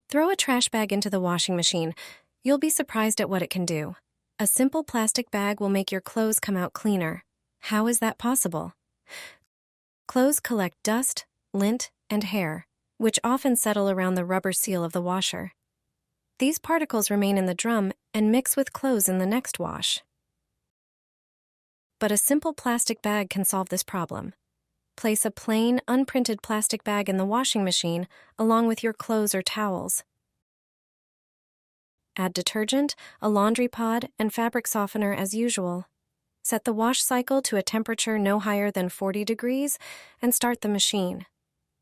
Throw a trash bag into the washing machine. You'll be surprised at what it can do. A simple plastic bag will make your clothes come out cleaner. How is that possible? Clothes collect dust, lint, and hair, which often settle around the rubber seal of the washer. These particles remain in the drum and mix with clothes in the next wash. But a simple plastic bag can solve this problem. Place a plain, unprinted plastic bag in the washing machine along with your clothes or towels. Add detergent, a laundry pod, and fabric softener as usual. Set the wash cycle to a temperature no higher than 40 degrees and start the machine.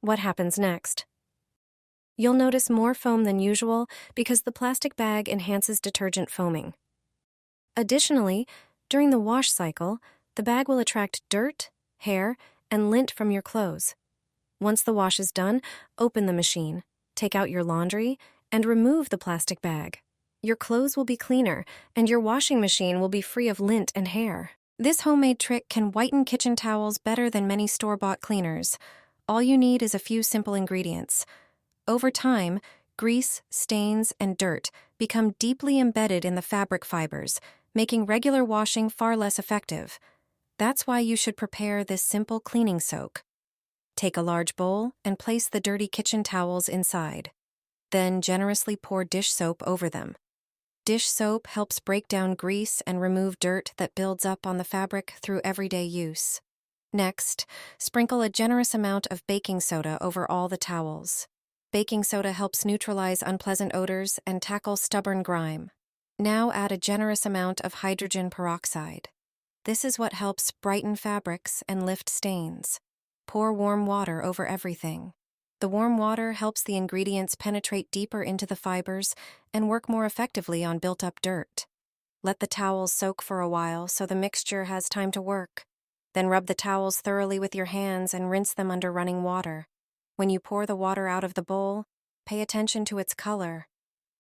What happens next? You'll notice more foam than usual because the plastic bag enhances detergent foaming. Additionally, during the wash cycle, the bag will attract dirt, hair, and lint from your clothes. Once the wash is done, open the machine, take out your laundry, and remove the plastic bag. Your clothes will be cleaner, and your washing machine will be free of lint and hair. This homemade trick can whiten kitchen towels better than many store-bought cleaners. All you need is a few simple ingredients. Over time, grease, stains, and dirt become deeply embedded in the fabric fibers, making regular washing far less effective. That's why you should prepare this simple cleaning soak. Take a large bowl and place the dirty kitchen towels inside. Then generously pour dish soap over them. Dish soap helps break down grease and remove dirt that builds up on the fabric through everyday use. Next, sprinkle a generous amount of baking soda over all the towels. Baking soda helps neutralize unpleasant odors and tackle stubborn grime. Now add a generous amount of hydrogen peroxide. This is what helps brighten fabrics and lift stains. Pour warm water over everything. The warm water helps the ingredients penetrate deeper into the fibers and work more effectively on built-up dirt. Let the towels soak for a while so the mixture has time to work. Then rub the towels thoroughly with your hands and rinse them under running water. When you pour the water out of the bowl, pay attention to its color.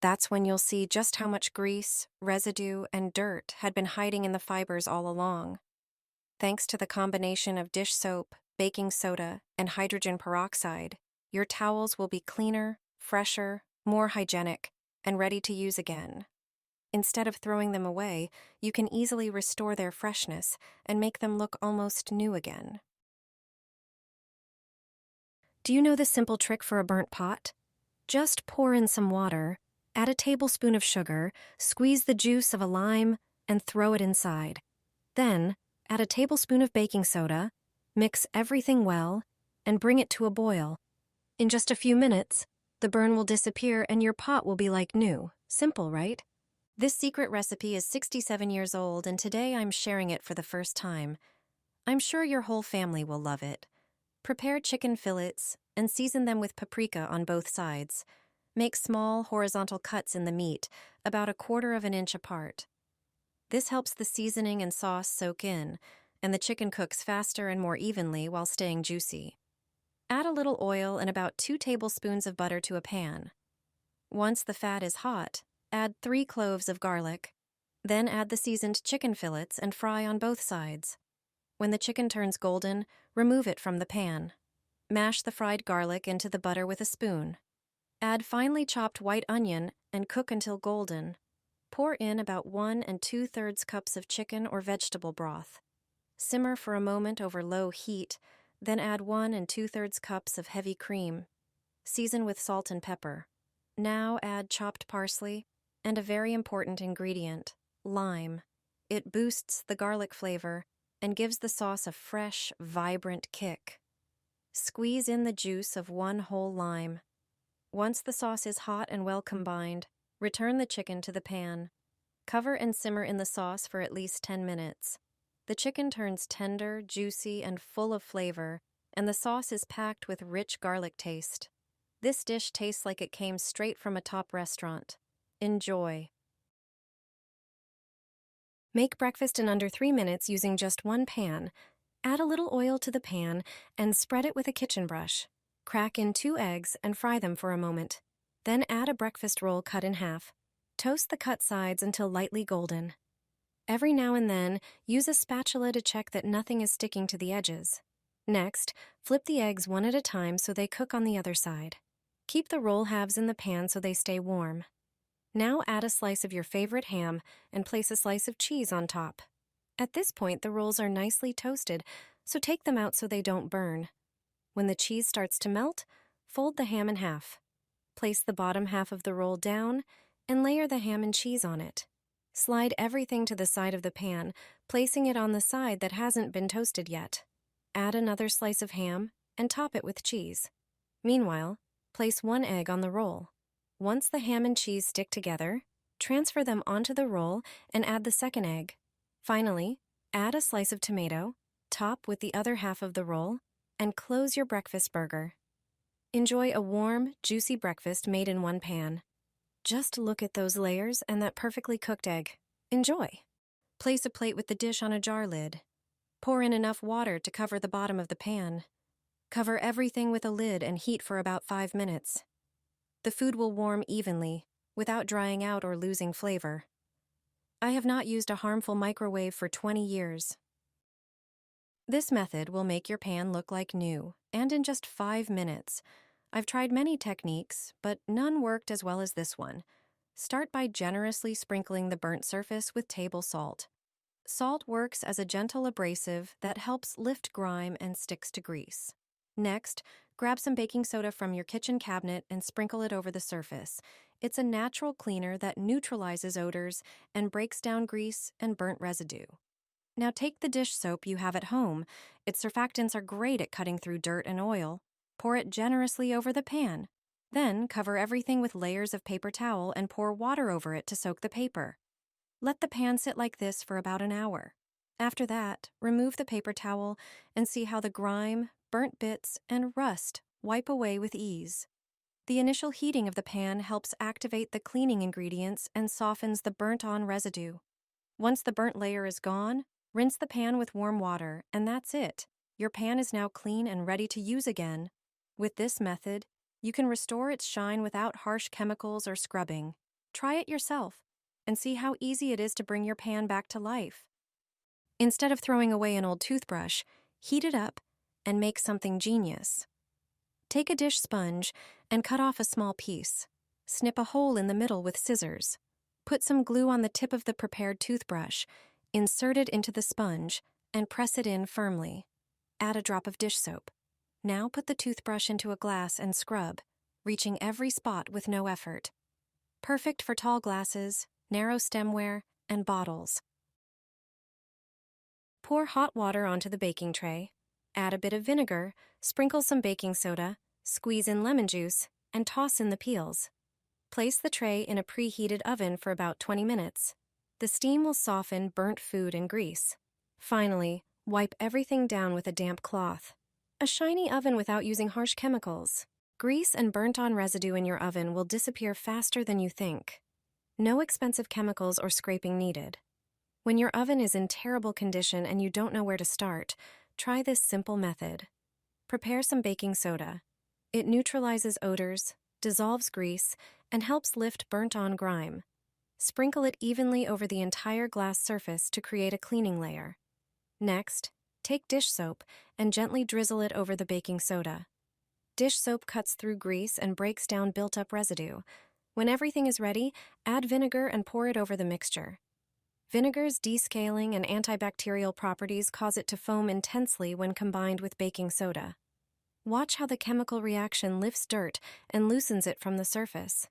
That's when you'll see just how much grease, residue, and dirt had been hiding in the fibers all along. Thanks to the combination of dish soap, baking soda, and hydrogen peroxide, your towels will be cleaner, fresher, more hygienic, and ready to use again. Instead of throwing them away, you can easily restore their freshness and make them look almost new again. Do you know the simple trick for a burnt pot? Just pour in some water, add a tablespoon of sugar, squeeze the juice of a lime, and throw it inside. Then, add a tablespoon of baking soda, mix everything well, and bring it to a boil. In just a few minutes, the burn will disappear and your pot will be like new. Simple, right? This secret recipe is 67 years old, and today I'm sharing it for the first time. I'm sure your whole family will love it. Prepare chicken fillets and season them with paprika on both sides. Make small horizontal cuts in the meat, about 1/4 of an inch apart. This helps the seasoning and sauce soak in, and the chicken cooks faster and more evenly while staying juicy. Add a little oil and about 2 tablespoons of butter to a pan. Once the fat is hot, add 3 cloves of garlic. Then add the seasoned chicken fillets and fry on both sides. When the chicken turns golden, remove it from the pan. Mash the fried garlic into the butter with a spoon. Add finely chopped white onion and cook until golden. Pour in about 1 2/3 cups of chicken or vegetable broth. Simmer for a moment over low heat, then add 1 2/3 cups of heavy cream. Season with salt and pepper. Now add chopped parsley and a very important ingredient, lime. It boosts the garlic flavor and gives the sauce a fresh, vibrant kick. Squeeze in the juice of 1 whole lime. Once the sauce is hot and well combined, return the chicken to the pan. Cover and simmer in the sauce for at least 10 minutes. The chicken turns tender, juicy, and full of flavor, and the sauce is packed with rich garlic taste. This dish tastes like it came straight from a top restaurant. Enjoy. Make breakfast in under 3 minutes using just one pan. Add a little oil to the pan and spread it with a kitchen brush. Crack in 2 eggs and fry them for a moment. Then add a breakfast roll cut in half. Toast the cut sides until lightly golden. Every now and then, use a spatula to check that nothing is sticking to the edges. Next, flip the eggs one at a time so they cook on the other side. Keep the roll halves in the pan so they stay warm. Now add a slice of your favorite ham and place a slice of cheese on top. At this point, the rolls are nicely toasted, so take them out so they don't burn. When the cheese starts to melt, fold the ham in half. Place the bottom half of the roll down and layer the ham and cheese on it. Slide everything to the side of the pan, placing it on the side that hasn't been toasted yet. Add another slice of ham and top it with cheese. Meanwhile, place one egg on the roll. Once the ham and cheese stick together, transfer them onto the roll and add the second egg. Finally, add a slice of tomato, top with the other half of the roll, and close your breakfast burger. Enjoy a warm, juicy breakfast made in one pan. Just look at those layers and that perfectly cooked egg. Enjoy! Place a plate with the dish on a jar lid. Pour in enough water to cover the bottom of the pan. Cover everything with a lid and heat for about 5 minutes. The food will warm evenly, without drying out or losing flavor. I have not used a harmful microwave for 20 years. This method will make your pan look like new, and in just 5 minutes. I've tried many techniques, but none worked as well as this one. Start by generously sprinkling the burnt surface with table salt. Salt works as a gentle abrasive that helps lift grime and sticks to grease. Next, grab some baking soda from your kitchen cabinet and sprinkle it over the surface. It's a natural cleaner that neutralizes odors and breaks down grease and burnt residue. Now take the dish soap you have at home. Its surfactants are great at cutting through dirt and oil. Pour it generously over the pan. Then cover everything with layers of paper towel and pour water over it to soak the paper. Let the pan sit like this for about an hour. After that, remove the paper towel and see how the grime, burnt bits, and rust wipe away with ease. The initial heating of the pan helps activate the cleaning ingredients and softens the burnt-on residue. Once the burnt layer is gone, rinse the pan with warm water, and that's it. Your pan is now clean and ready to use again. With this method, you can restore its shine without harsh chemicals or scrubbing. Try it yourself and see how easy it is to bring your pan back to life. Instead of throwing away an old toothbrush, heat it up and make something genius. Take a dish sponge and cut off a small piece. Snip a hole in the middle with scissors. Put some glue on the tip of the prepared toothbrush, insert it into the sponge, and press it in firmly. Add a drop of dish soap. Now put the toothbrush into a glass and scrub, reaching every spot with no effort. Perfect for tall glasses, narrow stemware, and bottles. Pour hot water onto the baking tray. Add a bit of vinegar, sprinkle some baking soda, squeeze in lemon juice, and toss in the peels. Place the tray in a preheated oven for about 20 minutes. The steam will soften burnt food and grease. Finally, wipe everything down with a damp cloth. A shiny oven without using harsh chemicals. Grease and burnt-on residue in your oven will disappear faster than you think. No expensive chemicals or scraping needed. When your oven is in terrible condition and you don't know where to start, try this simple method. Prepare some baking soda. It neutralizes odors, dissolves grease, and helps lift burnt-on grime. Sprinkle it evenly over the entire glass surface to create a cleaning layer. Next, take dish soap and gently drizzle it over the baking soda. Dish soap cuts through grease and breaks down built-up residue. When everything is ready, add vinegar and pour it over the mixture. Vinegar's descaling and antibacterial properties cause it to foam intensely when combined with baking soda. Watch how the chemical reaction lifts dirt and loosens it from the surface.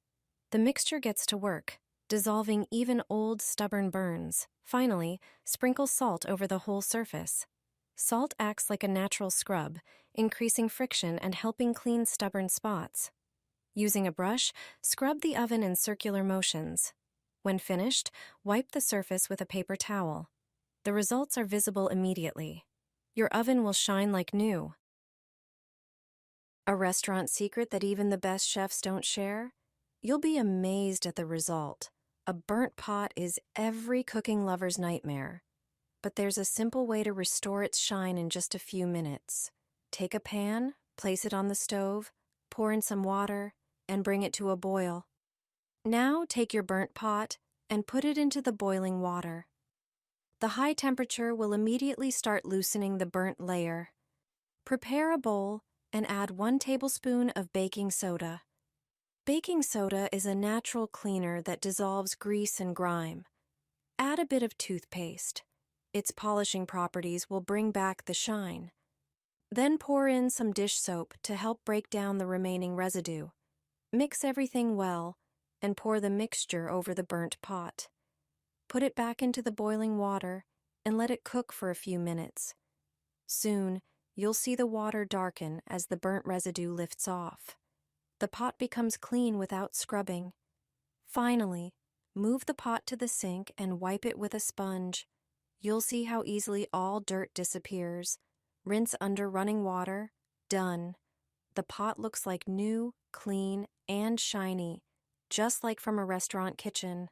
The mixture gets to work, dissolving even old, stubborn burns. Finally, sprinkle salt over the whole surface. Salt acts like a natural scrub, increasing friction and helping clean stubborn spots. Using a brush, scrub the oven in circular motions. When finished, wipe the surface with a paper towel. The results are visible immediately. Your oven will shine like new. A restaurant secret that even the best chefs don't share? You'll be amazed at the result. A burnt pot is every cooking lover's nightmare. But there's a simple way to restore its shine in just a few minutes. Take a pan, place it on the stove, pour in some water, and bring it to a boil. Now take your burnt pot and put it into the boiling water. The high temperature will immediately start loosening the burnt layer. Prepare a bowl and add 1 tablespoon of baking soda. Baking soda is a natural cleaner that dissolves grease and grime. Add a bit of toothpaste. Its polishing properties will bring back the shine. Then pour in some dish soap to help break down the remaining residue. Mix everything well and pour the mixture over the burnt pot. Put it back into the boiling water and let it cook for a few minutes. Soon, you'll see the water darken as the burnt residue lifts off. The pot becomes clean without scrubbing. Finally, move the pot to the sink and wipe it with a sponge. You'll see how easily all dirt disappears. Rinse under running water. Done. The pot looks like new, clean, and shiny, just like from a restaurant kitchen.